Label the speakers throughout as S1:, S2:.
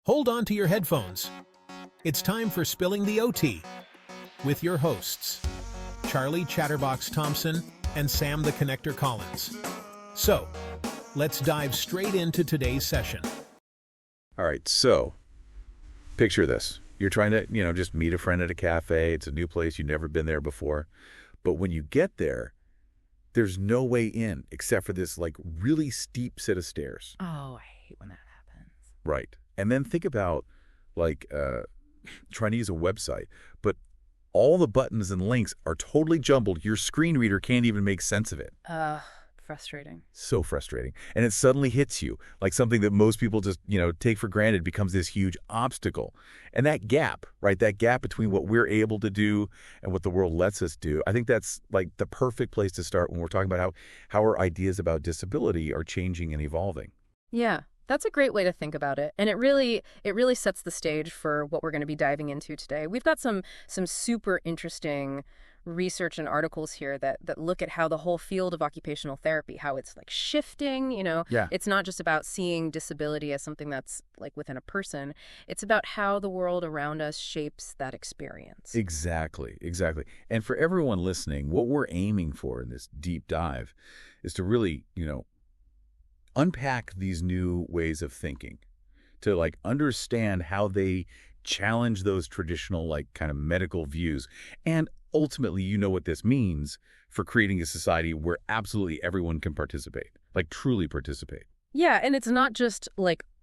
S1: Hold on to your headphones. It's time for Spilling the OT with your hosts, Charlie Chatterbox Thompson and Sam the Connector Collins. So, let's dive straight into today's session.
S2: All right, so picture this. You're trying to, just meet a friend at a cafe. It's a new place. You've never been there before. But when you get there, there's no way in except for this really steep set of stairs.
S3: Oh, I hate when that happens.
S2: Right. And then think about trying to use a website, but all the buttons and links are totally jumbled. Your screen reader can't even make sense of it.
S3: Frustrating.
S2: So frustrating. And it suddenly hits you like something that most people just, take for granted becomes this huge obstacle. And that gap, right, that gap between what we're able to do and what the world lets us do, I think that's the perfect place to start when we're talking about how our ideas about disability are changing and evolving.
S3: Yeah, that's a great way to think about it. And it really sets the stage for what we're going to be diving into today. We've got some super interesting research and articles here that look at how the whole field of occupational therapy, how it's shifting,
S2: Yeah.
S3: It's not just about seeing disability as something that's within a person. It's about how the world around us shapes that experience.
S2: Exactly. And for everyone listening, what we're aiming for in this deep dive is to really, unpack these new ways of thinking, to understand how they challenge those traditional kind of medical views. And ultimately, what this means for creating a society where absolutely everyone can participate, truly participate.
S3: Yeah, and it's not just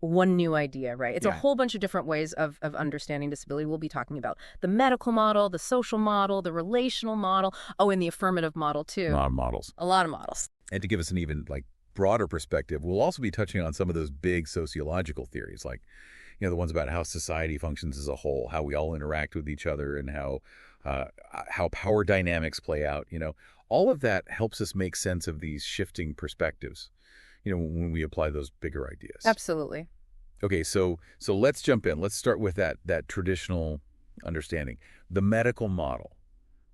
S3: one new idea, right? It's a
S2: Yeah.
S3: whole bunch of different ways of understanding disability. We'll be talking about the medical model, the social model, the relational model, and the affirmative model too.
S2: A lot of models.
S3: A lot of models.
S2: And to give us an even broader perspective, we'll also be touching on some of those big sociological theories, the ones about how society functions as a whole, how we all interact with each other, and how power dynamics play out. All of that helps us make sense of these shifting perspectives, when we apply those bigger ideas.
S3: Absolutely.
S2: Okay, so let's jump in. Let's start with that traditional understanding. The medical model.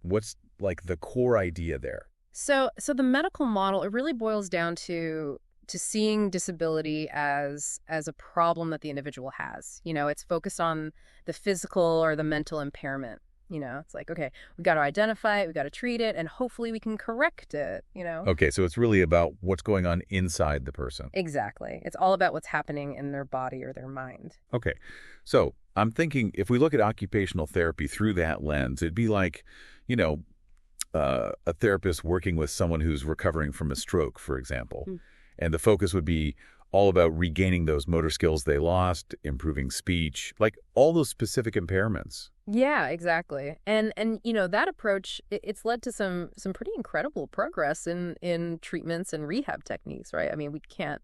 S2: What's the core idea there?
S3: So the medical model, it really boils down to seeing disability as a problem that the individual has. It's focused on the physical or the mental impairment. It's okay, we got to identify it, we got to treat it, and hopefully we can correct it,
S2: Okay, so it's really about what's going on inside the person.
S3: Exactly. It's all about what's happening in their body or their mind.
S2: Okay, so I'm thinking if we look at occupational therapy through that lens, it'd be a therapist working with someone who's recovering from a stroke, for example. And the focus would be all about regaining those motor skills they lost, improving speech, all those specific impairments.
S3: Yeah, exactly. And that approach, it's led to some pretty incredible progress in treatments and rehab techniques, right? I mean, we can't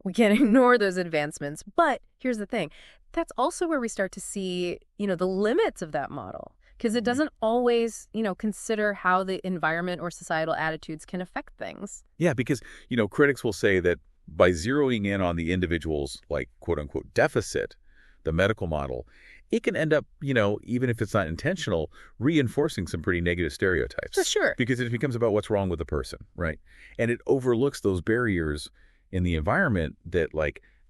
S3: ignore those advancements. But here's the thing. That's also where we start to see, the limits of that model. Because it doesn't always, consider how the environment or societal attitudes can affect things.
S2: Yeah, because, critics will say that by zeroing in on the individual's, quote-unquote, deficit, the medical model, it can end up, even if it's not intentional, reinforcing some pretty negative stereotypes.
S3: For sure.
S2: Because it becomes about what's wrong with the person, right? And it overlooks those barriers in the environment that,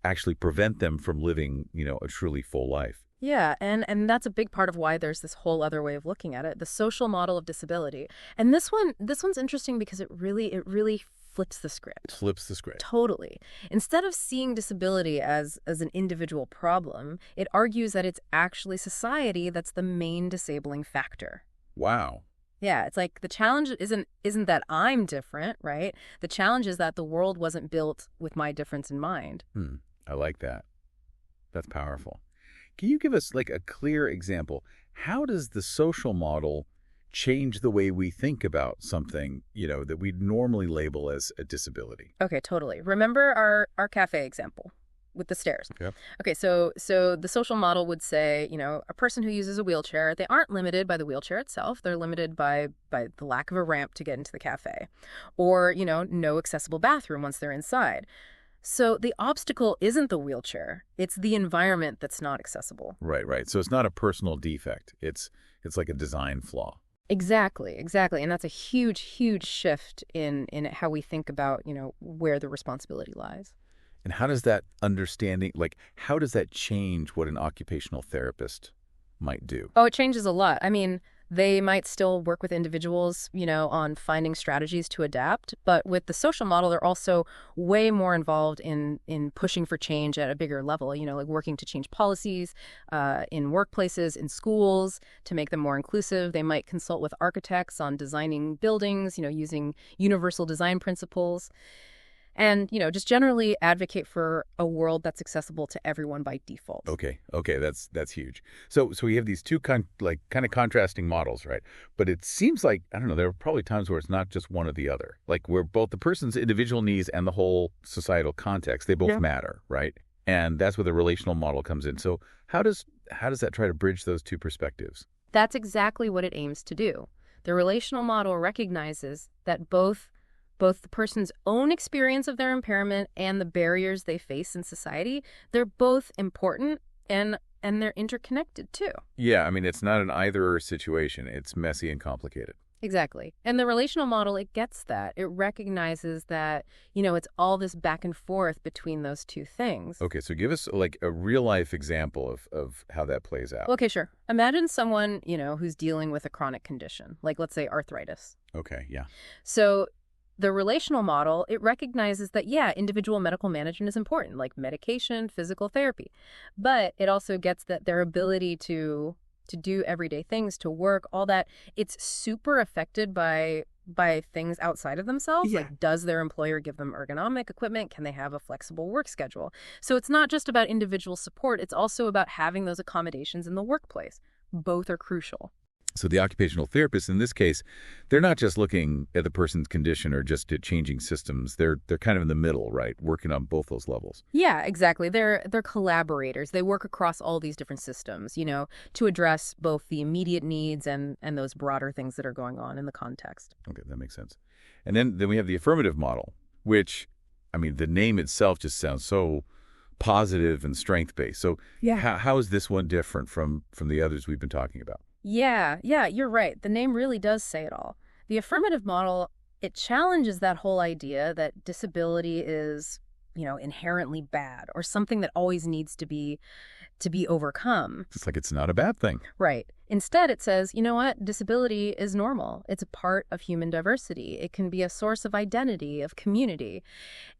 S2: actually prevent them from living, a truly full life.
S3: Yeah, and that's a big part of why there's this whole other way of looking at it, the social model of disability. And this one's interesting because it really flips the script.
S2: Flips the script.
S3: Totally. Instead of seeing disability as an individual problem, it argues that it's actually society that's the main disabling factor.
S2: Wow.
S3: Yeah, it's the challenge isn't that I'm different, right? The challenge is that the world wasn't built with my difference in mind.
S2: I like that. That's powerful. Can you give us a clear example? How does the social model change the way we think about something, that we'd normally label as a disability?
S3: Okay, totally. Remember our cafe example with the stairs.
S2: Yep.
S3: Okay, so the social model would say, a person who uses a wheelchair, they aren't limited by the wheelchair itself. They're limited by the lack of a ramp to get into the cafe, or, no accessible bathroom once they're inside. So the obstacle isn't the wheelchair. It's the environment that's not accessible.
S2: Right. So it's not a personal defect. It's like a design flaw.
S3: Exactly. And that's a huge shift in how we think about, where the responsibility lies.
S2: And how does that understanding, like, how does that change what an occupational therapist might do?
S3: Oh, it changes a lot. I mean, they might still work with individuals, on finding strategies to adapt, but with the social model, they're also way more involved in pushing for change at a bigger level, like working to change policies in workplaces, in schools, to make them more inclusive. They might consult with architects on designing buildings, using universal design principles. And, just generally advocate for a world that's accessible to everyone by default.
S2: Okay, that's huge. So we have these two kind of contrasting models, right? But it seems like, I don't know, there are probably times where it's not just one or the other. Like where both the person's individual needs and the whole societal context, they both matter, right? And that's where the relational model comes in. So how does that try to bridge those two perspectives?
S3: That's exactly what it aims to do. The relational model recognizes that both the person's own experience of their impairment and the barriers they face in society, they're both important and they're interconnected too.
S2: Yeah, I mean, it's not an either-or situation. It's messy and complicated.
S3: Exactly. And the relational model, it gets that. It recognizes that, it's all this back and forth between those two things.
S2: Okay, so give us like a real-life example of how that plays out.
S3: Okay, sure. Imagine someone, who's dealing with a chronic condition, like let's say arthritis.
S2: Okay, yeah.
S3: So the relational model, it recognizes that, individual medical management is important, like medication, physical therapy. But it also gets that their ability to do everyday things, to work, all that, it's super affected by things outside of themselves.
S2: Yeah.
S3: Like, does their employer give them ergonomic equipment? Can they have a flexible work schedule? So it's not just about individual support. It's also about having those accommodations in the workplace. Both are crucial.
S2: So the occupational therapist, in this case, they're not just looking at the person's condition or just at changing systems. They're kind of in the middle, right? Working on both those levels.
S3: Yeah, exactly. They're collaborators. They work across all these different systems, to address both the immediate needs and those broader things that are going on in the context.
S2: Okay, that makes sense. And then we have the affirmative model, which, I mean, the name itself just sounds so positive and strength-based. So how is this one different from the others we've been talking about?
S3: Yeah, you're right. The name really does say it all. The affirmative model, it challenges that whole idea that disability is, inherently bad or something that always needs to be overcome.
S2: It's like it's not a bad thing.
S3: Right. Instead, it says, you know what? Disability is normal. It's a part of human diversity. It can be a source of identity, of community,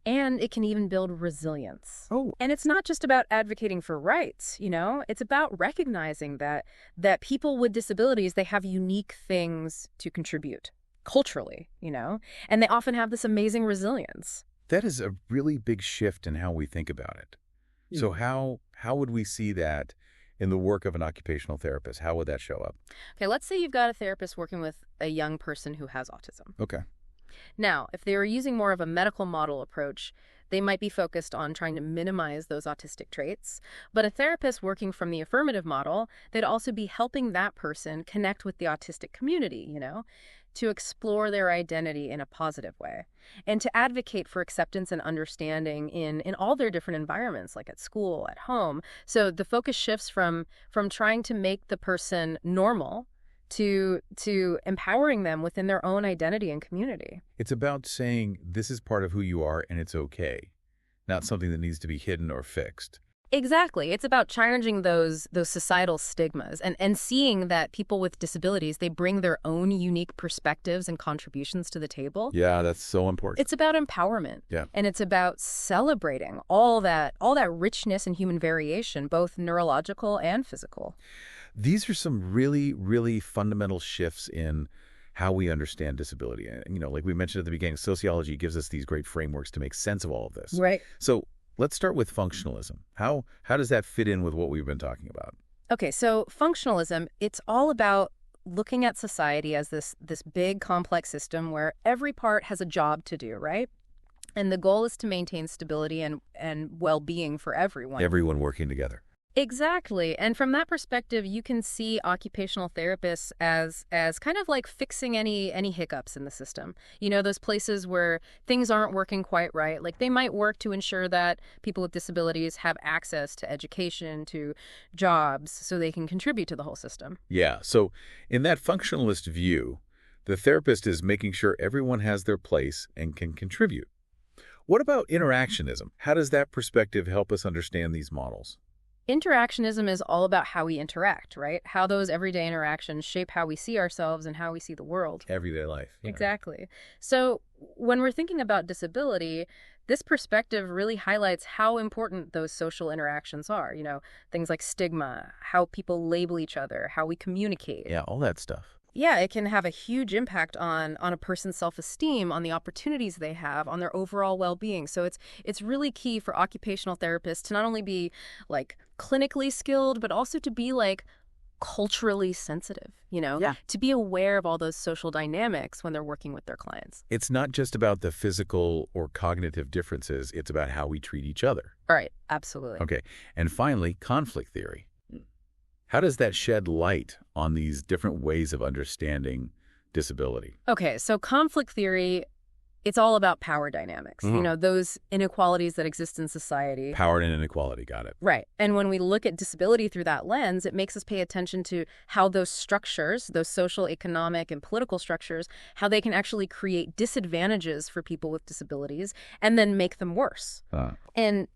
S3: and it can even build resilience.
S2: Oh.
S3: And it's not just about advocating for rights, It's about recognizing that people with disabilities, they have unique things to contribute culturally, and they often have this amazing resilience.
S2: That is a really big shift in how we think about it. So how would we see that in the work of an occupational therapist? How would that show up?
S3: Okay, let's say you've got a therapist working with a young person who has autism.
S2: Okay.
S3: Now, if they were using more of a medical model approach, they might be focused on trying to minimize those autistic traits. But a therapist working from the affirmative model, they'd also be helping that person connect with the autistic community, to explore their identity in a positive way, and to advocate for acceptance and understanding in all their different environments, like at school, at home. So the focus shifts from trying to make the person normal to empowering them within their own identity and community.
S2: It's about saying this is part of who you are and it's okay, not something that needs to be hidden or fixed.
S3: Exactly. It's about challenging those societal stigmas and seeing that people with disabilities, they bring their own unique perspectives and contributions to the table.
S2: Yeah, that's so important.
S3: It's about empowerment.
S2: Yeah.
S3: And it's about celebrating all that richness and human variation, both neurological and physical.
S2: These are some really, really fundamental shifts in how we understand disability. And, like we mentioned at the beginning, sociology gives us these great frameworks to make sense of all of this.
S3: Right.
S2: So let's start with functionalism. How does that fit in with what we've been talking about?
S3: Okay, so functionalism, it's all about looking at society as this big, complex system where every part has a job to do, right? And the goal is to maintain stability and well-being for everyone.
S2: Everyone working together.
S3: Exactly. And from that perspective, you can see occupational therapists as kind of like fixing any hiccups in the system. Those places where things aren't working quite right. Like they might work to ensure that people with disabilities have access to education, to jobs, so they can contribute to the whole system.
S2: Yeah. So in that functionalist view, the therapist is making sure everyone has their place and can contribute. What about interactionism? How does that perspective help us understand these models?
S3: Interactionism is all about how we interact, right? How those everyday interactions shape how we see ourselves and how we see the world.
S2: Everyday life. Yeah.
S3: Exactly. So when we're thinking about disability, this perspective really highlights how important those social interactions are. Things like stigma, how people label each other, how we communicate.
S2: Yeah, all that stuff.
S3: Yeah, it can have a huge impact on a person's self-esteem, on the opportunities they have, on their overall well-being. So it's really key for occupational therapists to not only be like clinically skilled, but also to be like culturally sensitive,
S2: Yeah.
S3: to be aware of all those social dynamics when they're working with their clients.
S2: It's not just about the physical or cognitive differences. It's about how we treat each other.
S3: All right, absolutely.
S2: Okay. And finally, conflict theory. How does that shed light on these different ways of understanding disability?
S3: Okay, so conflict theory, it's all about power dynamics, those inequalities that exist in society.
S2: Power and inequality, got it.
S3: Right. And when we look at disability through that lens, it makes us pay attention to how those structures, those social, economic, and political structures, how they can actually create disadvantages for people with disabilities and then make them worse. And,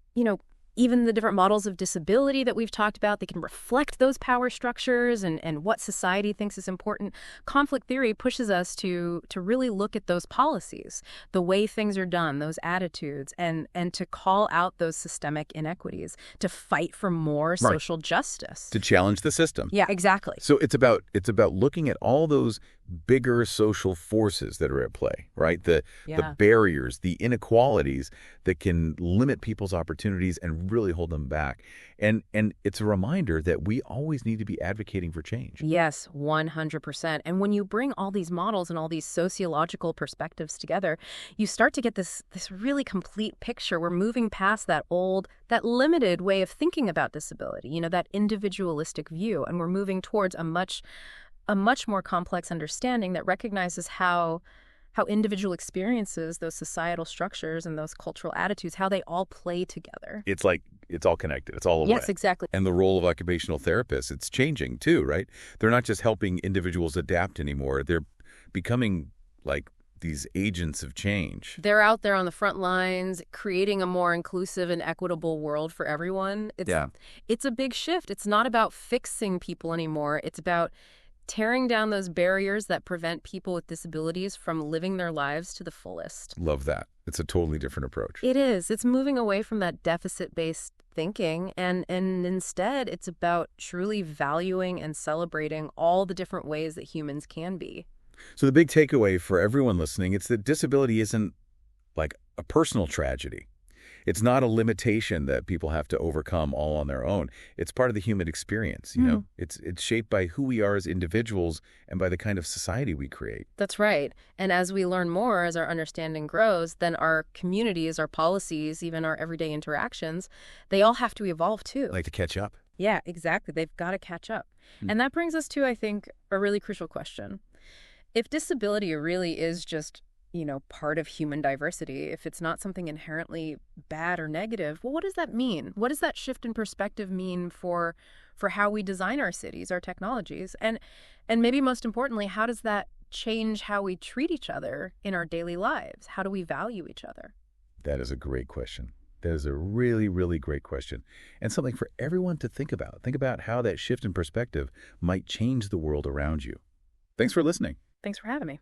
S3: even the different models of disability that we've talked about, they can reflect those power structures and what society thinks is important. Conflict theory pushes us to really look at those policies, the way things are done, those attitudes, and to call out those systemic inequities, to fight for more social justice.
S2: To challenge the system.
S3: Yeah, exactly.
S2: So it's about looking at all those bigger social forces that are at play, right? The barriers, the inequalities that can limit people's opportunities and really hold them back. And it's a reminder that we always need to be advocating for change.
S3: Yes, 100%. And when you bring all these models and all these sociological perspectives together, you start to get this really complete picture. We're moving past that limited way of thinking about disability, that individualistic view, and we're moving towards a much more complex understanding that recognizes how individual experiences, those societal structures and those cultural attitudes, how they all play together.
S2: It's like it's all connected. It's all a way.
S3: Yes, exactly.
S2: And the role of occupational therapists, it's changing too, right? They're not just helping individuals adapt anymore. They're becoming like these agents of change.
S3: They're out there on the front lines, creating a more inclusive and equitable world for everyone. It's a big shift. It's not about fixing people anymore. It's about tearing down those barriers that prevent people with disabilities from living their lives to the fullest.
S2: Love that. It's a totally different approach.
S3: It is. It's moving away from that deficit-based thinking, and instead it's about truly valuing and celebrating all the different ways that humans can be.
S2: So the big takeaway for everyone listening, it's that disability isn't like a personal tragedy. It's not a limitation that people have to overcome all on their own. It's part of the human experience, It's shaped by who we are as individuals and by the kind of society we create.
S3: That's right. And as we learn more, as our understanding grows, then our communities, our policies, even our everyday interactions, they all have to evolve too.
S2: Like to catch up.
S3: Yeah, exactly. They've got to catch up. And that brings us to, I think, a really crucial question. If disability really is just part of human diversity, if it's not something inherently bad or negative, well, what does that mean? What does that shift in perspective mean for how we design our cities, our technologies? And maybe most importantly, how does that change how we treat each other in our daily lives? How do we value each other?
S2: That is a great question. That is a really, really great question. And something for everyone to think about. Think about how that shift in perspective might change the world around you. Thanks for listening.
S3: Thanks for having me.